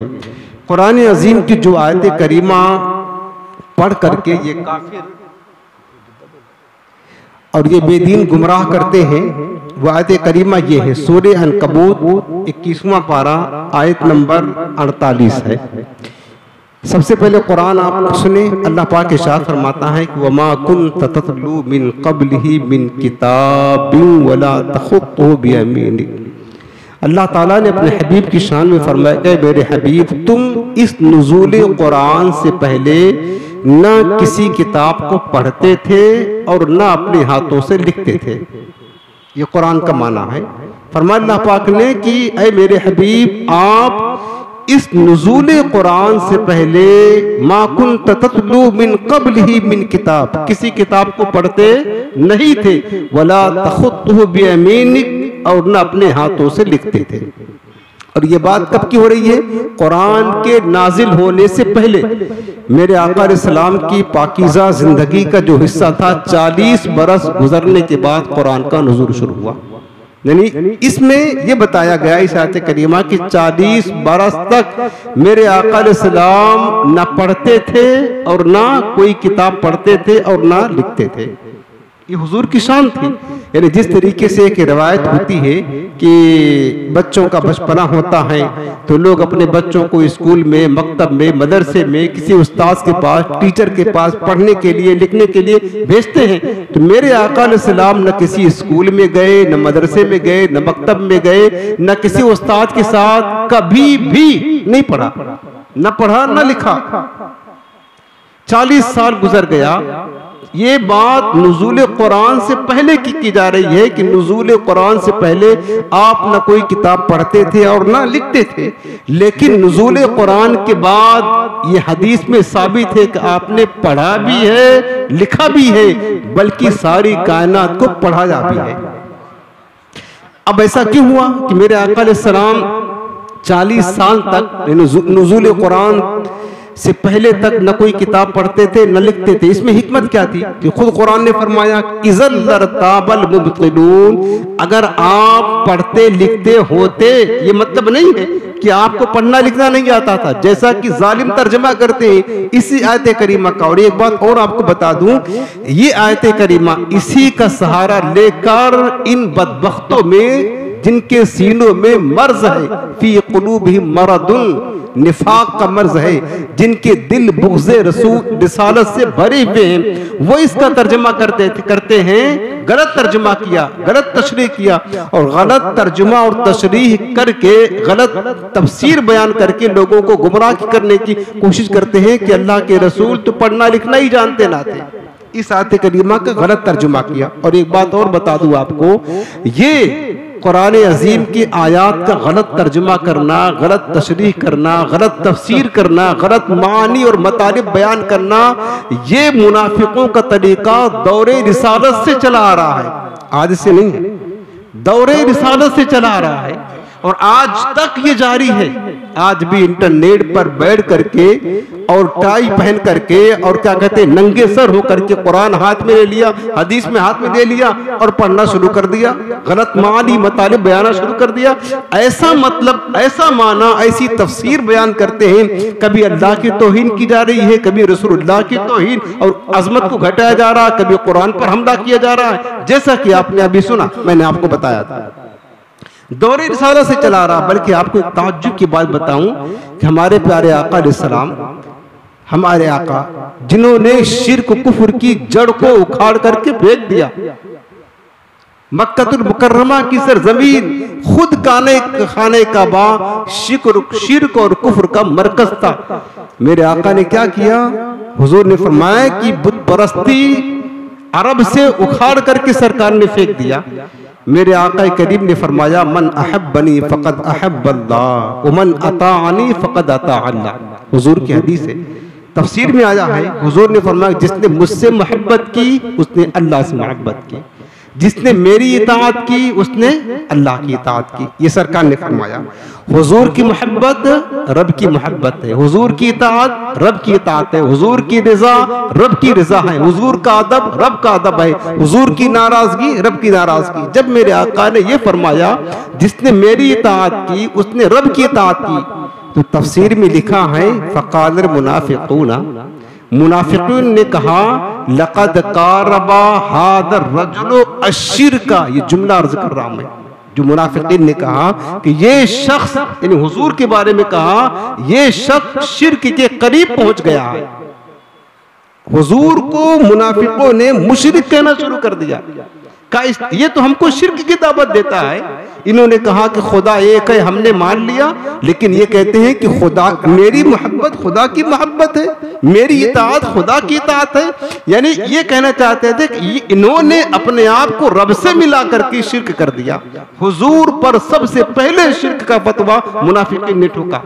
कुरान अजीम की जो आयत करीमा पढ़ करके ये काफिर और ये बेदीन गुमराह करते हैं, वो आयत करीमा ये है सूरह अनकबूत 21वां पारा आयत नंबर 48 है। सबसे पहले कुरान आप सुने, अल्लाह पाक इरशाद फरमाता है कि वमा कुन्त ततलू मिन क़ब्लिही मिन किताबिन वला तख़ुत्तुहु बियमीनिक। अल्लाह ताला ने अपने हबीब की शान में फरमाया कि मेरे हबीब, तुम इस नुज़ूल कुरान से पहले न किसी किताब को पढ़ते थे और न अपने हाथों से लिखते थे। ये कुरान का माना है। फरमाया अल्लाह पाक ने कि ऐ मेरे हबीब, आप इस नुज़ूल कुरान से पहले मा कुन्त ततलू मिन क़ब्लिही मिन किताब, किसी किताब को पढ़ते नहीं थे, वला तख़ुत्तुहु बियमीनिक, और न अपने हाथों से लिखते थे। और ये बात कब की हो रही है? कुरान के नाजिल होने से पहले मेरे आका अलैहिस्सलाम की पाकीज़ा जिंदगी का जो हिस्सा था, 40 बरस गुजरने के बाद कुरान का नुज़ूल शुरू हुआ। यानी इसमें ये बताया गया इस आयत करीमा कि 40 बरस तक मेरे आका अलैहिस्सलाम न पढ़ते थे और ना कोई किताब पढ़ते थे और ना लिखते थे। ये हुजूर की शान थी। यानी जिस तरीके से एक रिवायत होती है कि बच्चों का बचपना होता है तो लोग अपने बच्चों को स्कूल में, मकतब में, मदरसे में किसी उस्ताद के पास, टीचर के पास पढ़ने के लिए, लिखने के लिए भेजते हैं, तो मेरे आका अलैहिस्सलाम न किसी स्कूल में गए, न मदरसे में गए, न मकतब में गए, न किसी उस्ताद के साथ कभी भी नहीं पढ़ा, न पढ़ा न लिखा। 40 साल गुजर गया। ये बात नुज़ूल कुरान से पहले की जा रही है कि नुज़ूल कुरान से पहले आप न कोई किताब पढ़ते थे और ना लिखते थे, लेकिन नुज़ूल कुरान के बाद ये हदीस में साबित है कि आपने पढ़ा भी है, लिखा भी है, बल्कि सारी कायनात को पढ़ाया भी है। अब ऐसा क्यों हुआ कि मेरे आका अलैहिस्सलाम 40 साल तक नुज़ूल कुरान से पहले तक न कोई किताब पढ़ते थे न लिखते थे? इसमें हिकमत क्या थी कि खुद कुरान ने फरमाया इज़ल लरताबल मुब्तिलून, अगर आप पढ़ते लिखते होते, ये मतलब नहीं है कि आपको पढ़ना लिखना नहीं आता था, जैसा कि जालिम तर्जमा करते हैं इसी आयत करीमा का। और एक बात और आपको बता दूं, ये आयत करीमा इसी का सहारा लेकर इन बदबख्तों में जिनके सीनों में मर्ज है, फी कुलूबिहिम मरदुन, निफाक का मर्ज है, जिनके दिल बुग़्ज़े रसूल रिसालत से भरे हुए हैं, वो इसका तर्जुमा करते हैं, गलत तर्जुमा किया, गलत तशरीह किया, और गलत तर्जुमा और तशरीह करके गलत तफसीर बयान करके लोगों को गुमराह करने की कोशिश करते हैं कि अल्लाह के रसूल तो पढ़ना लिखना ही जानते ना थे। इस आयत करीमा का गलत तर्जुमा किया। और एक बात और बता दूं आपको, ये कुरान अजीम की आयात का गलत तर्जुमा करना, गलत तशरीह करना, गलत तफसीर करना, गलत मानी और मतालिब बयान करना, ये मुनाफिकों का तरीका दौरे रिसालत से चला आ रहा है, आज से नहीं है, दौरे रिसालत से चला आ रहा है और आज तक ये जारी है। आज भी इंटरनेट पर बैठ करके और टाई पहन करके और क्या कहते हैं नंगे सर होकर के कुरान हाथ में ले लिया, हदीस में हाथ में दे लिया और पढ़ना शुरू कर दिया, गलत मानी मतालिब बयाना शुरू कर दिया। ऐसा मतलब, ऐसा माना, ऐसी तफसीर बयान करते हैं, कभी अल्लाह की तौहीन की जा रही है, कभी रसूलुल्लाह की तौहीन और अजमत को घटाया जा रहा है, कभी कुरान पर हमला किया जा रहा है, जैसा कि आपने अभी सुना, मैंने आपको बताया था, दौरे रिसालत से चला रहा। बल्कि आपको एक ताज्जुब की बात बताऊं कि हमारे प्यारे आका अलैहिस्सलाम, हमारे आका जिन्होंने शिर्क कुफ्र की जड़ को उखाड़ करके फेंक दिया, मक्कतुल मुकर्रमा की सरजमीन खुद खाने काबा शिर्क और कुफ्र का मरकज था। मेरे आका ने क्या किया? हुजूर ने फरमाया कि बुत परस्ती अरब से उखाड़ करके सरकार ने फेंक दिया। मेरे आका करीम ने फरमाया मन अहब्बनी फ़क़द अहब्बल्लाह व मन अताअनी फ़क़द अताअल्लाह। हुजूर की हदीस है, तफसीर में आया है, हुजूर ने फरमाया जिसने मुझसे मोहब्बत की उसने अल्लाह से मोहब्बत की, जिसने मेरी इताअत की उसने अल्लाह की इताअत की। ये सरकार ने फरमाया। हुजूर की मोहब्बत रब की मोहब्बत है, हुजूर की इताअत रब की इताअत है, हुजूर की रिजा रब की रिजा है, हुजूर का अदब रब का अदब है, हुजूर की नाराजगी रब की नाराजगी। जब मेरे आका ने ये फरमाया जिसने मेरी इताअत की उसने रब की इताअत की, तो तफसीर में लिखा है फ़क़ाल मुनाफ़िक़ून, मुनाफिकीन ने कहा लक़द क़ारबा हाज़ा रजुल अश्शिरका, ये जुमला अर्ज़ कर रहा हूं मैं, जो मुनाफिकीन ने कहा कि ये शख्स, यानी हुजूर के बारे में कहा, ये शख्स शिर्क के करीब पहुंच गया है। हुजूर को मुनाफिकों ने मुशरिक कहना शुरू कर दिया, कहा ये तो हमको शिर्क की दावत देता है। इन्होंने कहा कि खुदा एक है, हमने मान लिया, लेकिन ये कहते हैं कि खुदा, मेरी मोहब्बत खुदा की मोहब्बत है, मेरी इताअत खुदा की इताअत है। यानी ये कहना चाहते थे कि इन्होंने अपने आप को रब से मिला करके शिर्क कर दिया। हुजूर पर सबसे पहले शिर्क का फतवा मुनाफिकीन ने ठोका।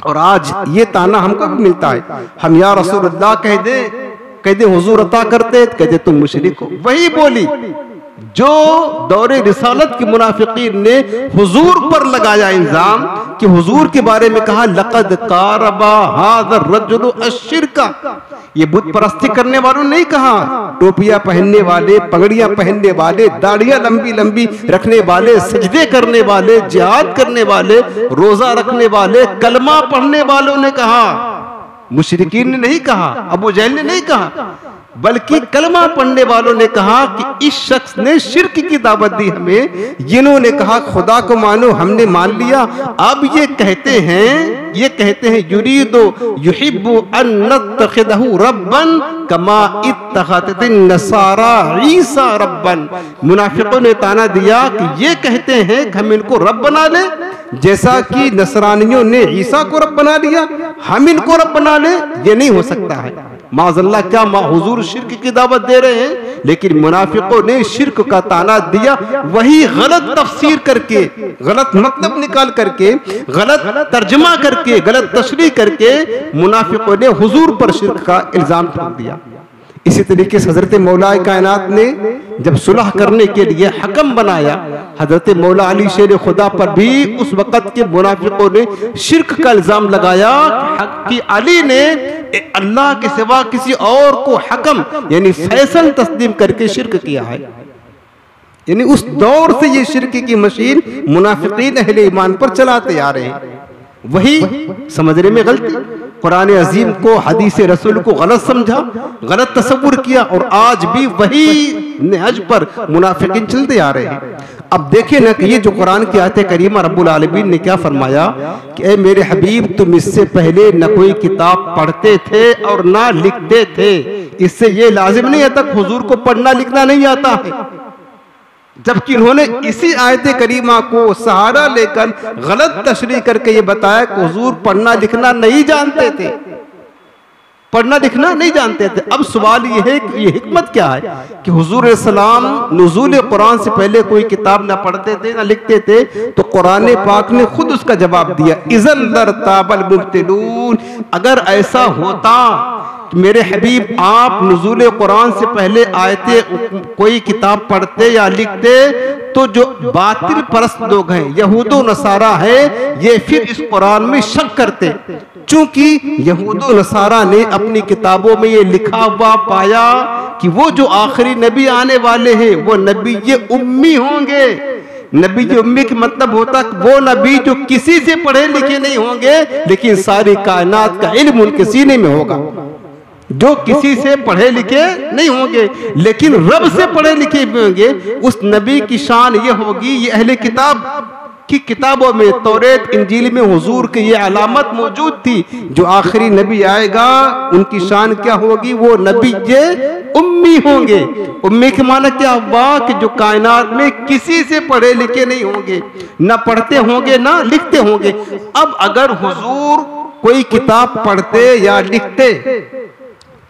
और आज ये ताना हमको भी मिलता है, हम या रसूलुल्लाह कह दे हुजूर अता करते, कहते तुम मुशरिक हो। वही बोली जो दौरे रिसालत की मुनाफिकीन ने हुजूर पर लगाया इल्जाम कि हुजूर के बारे में कहा लक़द क़ारबा हाज़ा रजुल अश्शिरका। ये बुत परस्ती करने वालों ने नहीं कहा, टोपियां पहनने वाले, पगड़ियां पहनने वाले, दाढ़ियां लंबी लंबी रखने वाले, सजदे करने वाले, जिहाद करने वाले, रोजा रखने वाले, कलमा पढ़ने वालों ने कहा, मुशरिकीन ने नहीं कहा, अबू जहल ने नहीं कहा, बल्कि कलमा पढ़ने वालों ने कहा कि इस शख्स ने शिर्क की दावत दी हमें। जिन्होंने कहा खुदा को मानो, हमने मान लिया। अब ये कहते हैं युरीदु युहिब्बु अन नत्तखिदहु रब्बन कमा इत्तखज़तिन नसारा ईसा रब्बन। मुनाफिकों ने ताना दिया कि ये कहते हैं कि हम इनको रब बना ले, जैसा कि नसरानियों ने ईसा को रब बना लिया, हम इनको रब बना ले। ये नहीं हो सकता है। माज़अल्लाह, क्या हुजूर शिर्क की दावत दे रहे हैं, लेकिन मुनाफिकों ने शिर्क का ताना दिया, वही गलत तफसीर करके, गलत मतलब निकाल करके, गलत तर्जमा करके, गलत तशरीह करके मुनाफिकों ने हुजूर पर शिर्क का इल्जाम ठोक दिया। इसी तरीके से हजरत मौला कायनात ने जब सुलह करने के लिए हकम बनाया, हजरत मौला अली शेर खुदा पर भी उस वक़्त के मुनाफिकों ने शिर्क का इल्जाम लगाया कि अली ने अल्लाह के सिवा किसी और को हकम यानी फैसल तस्लीम करके शिर्क किया है। यानी उस दौर से ये शिर्क की मशीन मुनाफिकीन अहले ईमान पर चलाते आ रहे हैं। वही समझने में गलती, कुरान अजीम को, हदीस रसूल को गलत समझा, गलत तस्वुर किया, और आज भी वही नहज पर मुनाफिकीन चलते आ रहे हैं। अब देखें ना कि ये जो कुरान की आयत करीमा रब्बुल आलमीन ने क्या फरमाया कि ए मेरे हबीब, तुम इससे पहले न कोई किताब पढ़ते थे और ना लिखते थे। इससे ये लाजिम नहीं है तक हुजूर को पढ़ना लिखना नहीं आता है, जबकि इन्होंने इसी आयत करीमा को सहारा लेकर गलत तशरीह करके ये बताया कि हुजूर पढ़ना लिखना नहीं जानते थे, पढ़ना लिखना नहीं जानते थे। अब सवाल ये है कि ये हिकमत क्या है कि हुजूर सलाम नुज़ूल कुरान से पहले कोई किताब ना पढ़ते थे ना लिखते थे, तो कुरान पाक ने खुद उसका जवाब दिया, इज़न लरताबल मुब्तिलून। अगर ऐसा होता मेरे हबीब आप नुज़ूल कुरान से पहले आयतें कोई किताब पढ़ते या लिखते, तो जो बातिल परस्त लोग हैं, यहूदो नसारा है, ये फिर इस कुरान में शक करते, चूंकि यहूदो नसारा ने अपनी किताबों में ये लिखा हुआ पाया कि वो जो आखिरी नबी आने वाले हैं वो नबी ये उम्मी होंगे। नबी की उम्मी का मतलब होता वो नबी जो किसी से पढ़े लिखे नहीं होंगे, लेकिन सारी कायनात का इल्म उनके सीने में होगा। जो किसी से पढ़े लिखे नहीं होंगे लेकिन रब से पढ़े लिखे भी होंगे, उस नबी की शान ये होगी। ये अहले किताब की किताबों में, तौरेत इंजील में हुजूर की ये अलामत मौजूद थी, जो आखिरी नबी आएगा उनकी शान क्या होगी, वो नबी ये उम्मी होंगे। उम्मी के माना क्या हुआ कि जो कायनात में किसी से पढ़े लिखे नहीं होंगे, ना पढ़ते होंगे ना लिखते होंगे। अब अगर हुजूर कोई किताब पढ़ते या लिखते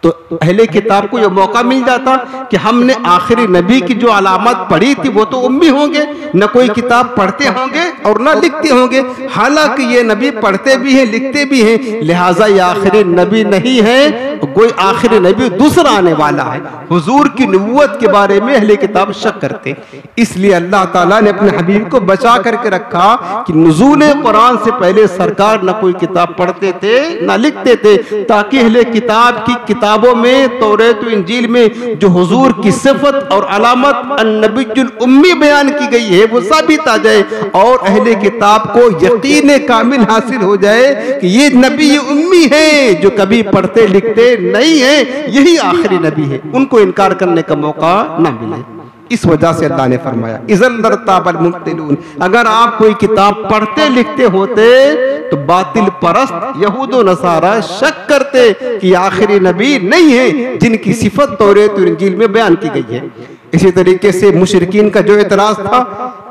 तो अहले किताब को यह मौका मिल जाता कि हमने आखिरी नबी की जो अलामत पढ़ी थी वो तो उम्मी होंगे, न कोई किताब पढ़ते होंगे और न लिखते होंगे। हालांकि ये नबी पढ़ते भी हैं लिखते भी हैं, लिहाजा ये आखिरी नबी नहीं है कोई आखिरी नबी दूसरा आने वाला है। हुजूर की नबूवत के बारे में अहले किताब शक करते, इसलिए अल्लाह ताला ने अपने हबीब को बचा करके रखा कि नुज़ूल कुरान से पहले सरकार न कोई किताब पढ़ते थे न लिखते थे, ताकि अहले किताब की किताबों में, तौरात और इंजील में जो हुजूर की सिफत और अलामत अन्नबियुल उम्मी बयान की गई है वो साबित आ जाए और अहले किताब को यकीन कामिल हासिल हो जाए कि ये नबी उम्मी है जो कभी पढ़ते लिखते नहीं है, यही आखिरी नबी है, उनको इनकार करने का मौका ना मिले। इस वजह से अल्लाह ने फरमाया इज़न लरताबल मुब्तिलून, अगर आप कोई किताब पढ़ते लिखते होते तो बातिल परस्त यहूद व नसारा शक करते कि आखिरी नबी नहीं है जिनकी सिफत तौरात और इंजील में बयान की गई है। इसी तरीके से मुशरिकीन का जो एतराज था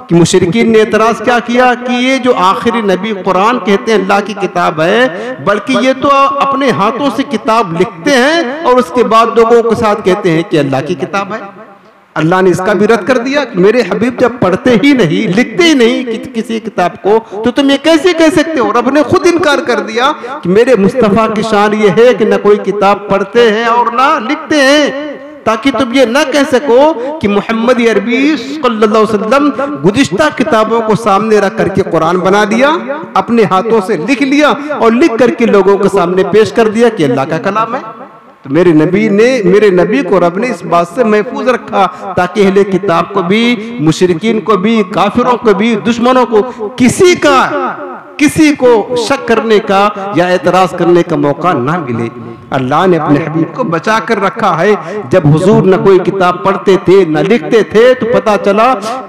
कि मुशरिकीन ने एतराज क्या किया कि ये जो आखिरी नबी कुरान कहते हैं अल्लाह की किताब है, बल्कि ये तो अपने हाथों से किताब लिखते हैं और उसके बाद लोगों के साथ कहते हैं कि अल्लाह की किताब है। अल्लाह ने इसका भी रद्द कर दिया कि मेरे हबीब जब पढ़ते ही नहीं लिखते ही नहीं किसी किताब को तो तुम ये कैसे कह सकते हो। रब ने खुद इनकार कर दिया कि मेरे मुस्तफ़ा की शान ये है कि न कोई किताब पढ़ते हैं और ना लिखते हैं, ताकि तुम ये ना कह सको कि मोहम्मद अरबी सल्लल्लाहु अलैहि वसल्लम गुज़िश्ता किताबों को सामने रख करके कुरान बना दिया, अपने हाथों से लिख लिया और लिख करके लोगों के सामने पेश कर दिया कि अल्लाह का कलाम है। तो मेरे नबी को रब ने इस बात से महफूज रखा ताकि अहले किताब को भी, मुशरिकीन को भी, काफिरों को भी, दुश्मनों को, किसी को शक करने का या एतराज करने का मौका ना मिले। अल्लाह ने अपने हबीब को बचा कर रखा है। जब हुजूर न कोई किताब पढ़ते थे न लिखते थे तो पता चला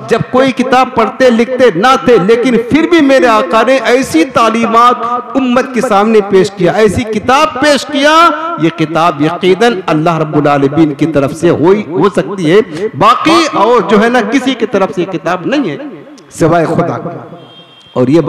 जब कोई किताब पढ़ते लिखते ना थे, लेकिन फिर भी मेरे आका ने ऐसी तालीमात उम्मत के सामने पेश किया, ऐसी किताब पेश किया, ये किताब यकीनन अल्लाह रब्बुल आलमीन की तरफ से हो सकती है, बाकी और जो है ना किसी की तरफ से किताब नहीं है सिवाय खुदा। और ये